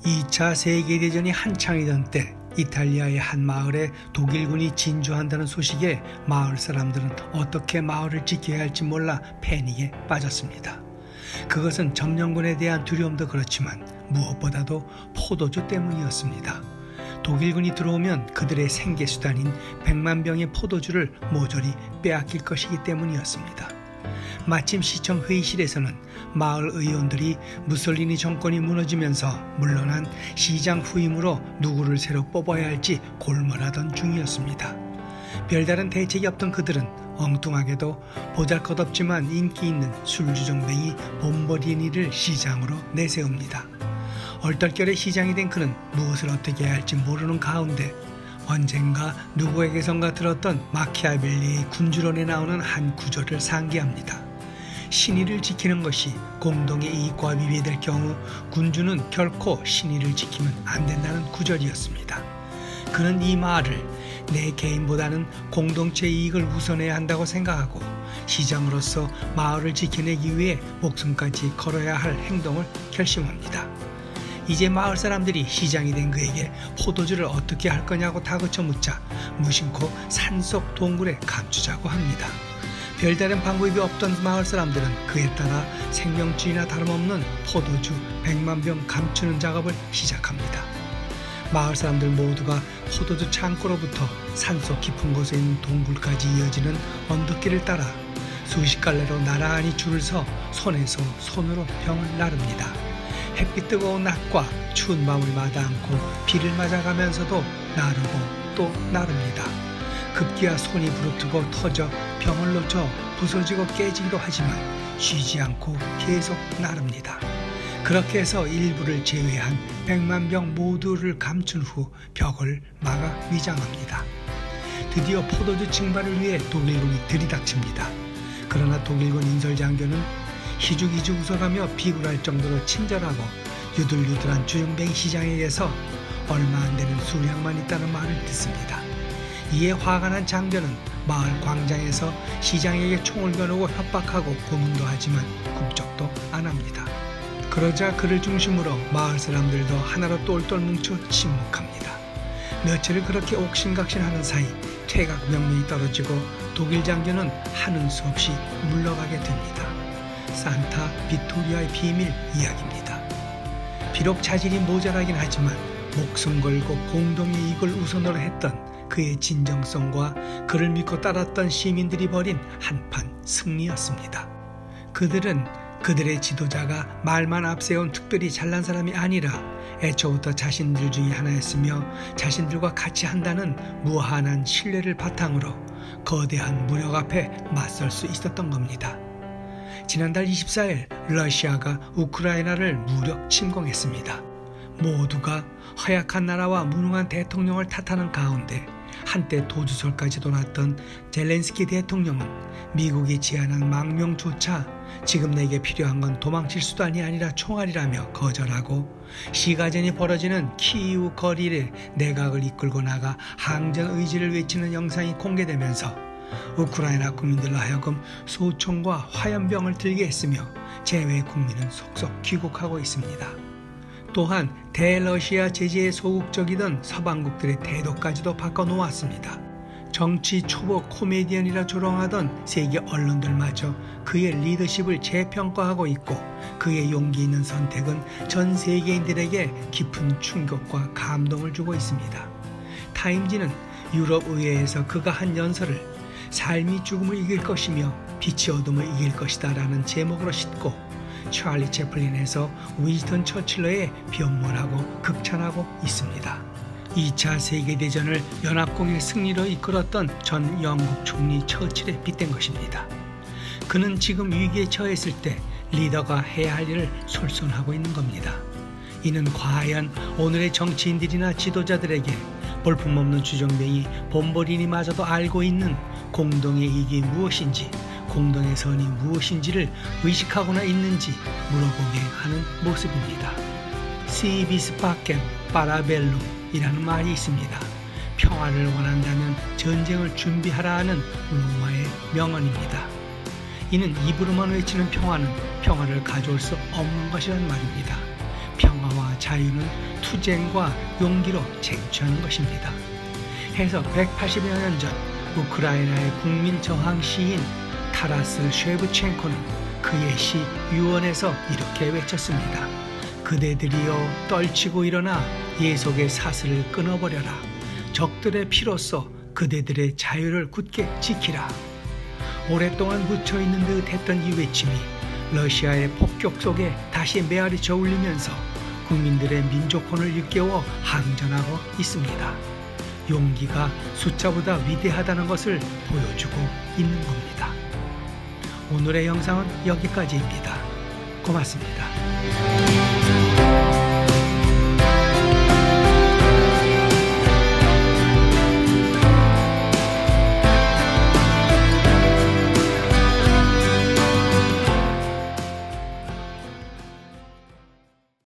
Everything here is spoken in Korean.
2차 세계대전이 한창이던 때 이탈리아의 한 마을에 독일군이 진주한다는 소식에 마을 사람들은 어떻게 마을을 지켜야 할지 몰라 패닉에 빠졌습니다. 그것은 점령군에 대한 두려움도 그렇지만 무엇보다도 포도주 때문이었습니다. 독일군이 들어오면 그들의 생계수단인 100만 병의 포도주를 모조리 빼앗길 것이기 때문이었습니다. 마침 시청 회의실에서는 마을 의원들이 무솔리니 정권이 무너지면서 물러난 시장 후임으로 누구를 새로 뽑아야 할지 골몰하던 중이었습니다. 별다른 대책이 없던 그들은 엉뚱하게도 보잘것없지만 인기 있는 술주정뱅이 봄버리니를 시장으로 내세웁니다. 얼떨결에 시장이 된 그는 무엇을 어떻게 해야 할지 모르는 가운데 언젠가 누구에게선가 들었던 마키아벨리의 군주론에 나오는 한 구절을 상기합니다. 신의를 지키는 것이 공동의 이익과 위배될 경우 군주는 결코 신의를 지키면 안 된다는 구절이었습니다. 그는 이 말을 내 개인보다는 공동체 이익을 우선해야 한다고 생각하고 시장으로서 마을을 지켜내기 위해 목숨까지 걸어야 할 행동을 결심합니다. 이제 마을 사람들이 시장이 된 그에게 포도주를 어떻게 할 거냐고 다그쳐 묻자 무심코 산속 동굴에 감추자고 합니다. 별다른 방법이 없던 마을 사람들은 그에 따라 생명줄이나 다름없는 포도주 100만 병 감추는 작업을 시작합니다. 마을 사람들 모두가 포도주 창고로부터 산속 깊은 곳에 있는 동굴까지 이어지는 언덕길을 따라 수십 갈래로 나란히 줄을 서 손에서 손으로 병을 나릅니다. 햇빛 뜨거운 낮과 추운 밤을 마다 않고 비를 맞아가면서도 나르고 또 나릅니다. 급기야 손이 부르트고 터져 병을 놓쳐 부서지고 깨지기도 하지만 쉬지 않고 계속 나릅니다. 그렇게 해서 일부를 제외한 100만 병 모두를 감춘 후 벽을 막아 위장합니다. 드디어 포도주 증발을 위해 독일군이 들이닥칩니다. 그러나 독일군 인설장교는 희죽희죽 웃어가며 비굴할 정도로 친절하고 유들유들한 주정뱅이 시장에게서 얼마 안 되는 수량만 있다는 말을 듣습니다. 이에 화가 난 장교는 마을 광장에서 시장에게 총을 겨누고 협박하고 고문도 하지만 꿈쩍도 안 합니다. 그러자 그를 중심으로 마을 사람들도 하나로 똘똘 뭉쳐 침묵합니다. 며칠을 그렇게 옥신각신하는 사이 퇴각 명령이 떨어지고 독일 장교는 하는 수 없이 물러가게 됩니다. 산타 비토리아의 비밀 이야기입니다. 비록 자질이 모자라긴 하지만 목숨 걸고 공동의 이익을 우선으로 했던 그의 진정성과 그를 믿고 따랐던 시민들이 벌인 한판 승리였습니다. 그들은 그들의 지도자가 말만 앞세운 특별히 잘난 사람이 아니라 애초부터 자신들 중에 하나였으며 자신들과 같이 한다는 무한한 신뢰를 바탕으로 거대한 무력 앞에 맞설 수 있었던 겁니다. 지난달 24일 러시아가 우크라이나를 무력 침공했습니다. 모두가 허약한 나라와 무능한 대통령을 탓하는 가운데 한때 도주설까지 돌았던 젤렌스키 대통령은 미국이 제안한 망명조차 지금 내게 필요한 건 도망칠 수단이 아니라 총알이라며 거절하고 시가전이 벌어지는 키이우 거리에 내각을 이끌고 나가 항전 의지를 외치는 영상이 공개되면서 우크라이나 국민들로 하여금 소총과 화염병을 들게 했으며 제외 국민은 속속 귀국하고 있습니다. 또한 대러시아 제재에 소극적이던 서방국들의 태도까지도 바꿔놓았습니다. 정치 초보 코미디언이라 조롱하던 세계 언론들마저 그의 리더십을 재평가하고 있고 그의 용기 있는 선택은 전 세계인들에게 깊은 충격과 감동을 주고 있습니다. 타임지는 유럽 의회에서 그가 한 연설을 삶이 죽음을 이길 것이며 빛이 어둠을 이길 것이다 라는 제목으로 싣고 찰리 채플린에서 윈스턴 처칠러의 변모라고 극찬하고 있습니다. 2차 세계대전을 연합공의 승리로 이끌었던 전 영국 총리 처칠에 빗댄 것입니다. 그는 지금 위기에 처했을 때 리더가 해야 할 일을 솔선하고 있는 겁니다. 이는 과연 오늘의 정치인들이나 지도자들에게 볼품없는 주정뱅이 봄버리니마저도 알고 있는 공동의 이익이 무엇인지 공동의 선이 무엇인지를 의식하고나 있는지 물어보게 하는 모습입니다. Si vis pacem para bellum 이라는 말이 있습니다. 평화를 원한다면 전쟁을 준비하라 하는 로마의 명언입니다. 이는 입으로만 외치는 평화는 평화를 가져올 수 없는 것이란 말입니다. 평화와 자유는 투쟁과 용기로 쟁취하는 것입니다. 해서 180여 년 전 우크라이나의 국민 저항 시인 타라스 쉐브첸코는 그의 시 유언에서 이렇게 외쳤습니다. 그대들이여 떨치고 일어나 예속의 사슬을 끊어버려라. 적들의 피로써 그대들의 자유를 굳게 지키라. 오랫동안 묻혀있는 듯 했던 이 외침이 러시아의 폭격 속에 다시 메아리쳐 울리면서 국민들의 민족혼을 일깨워 항전하고 있습니다. 용기가 숫자보다 위대하다는 것을 보여주고 있는 겁니다. 오늘의 영상은 여기까지입니다. 고맙습니다.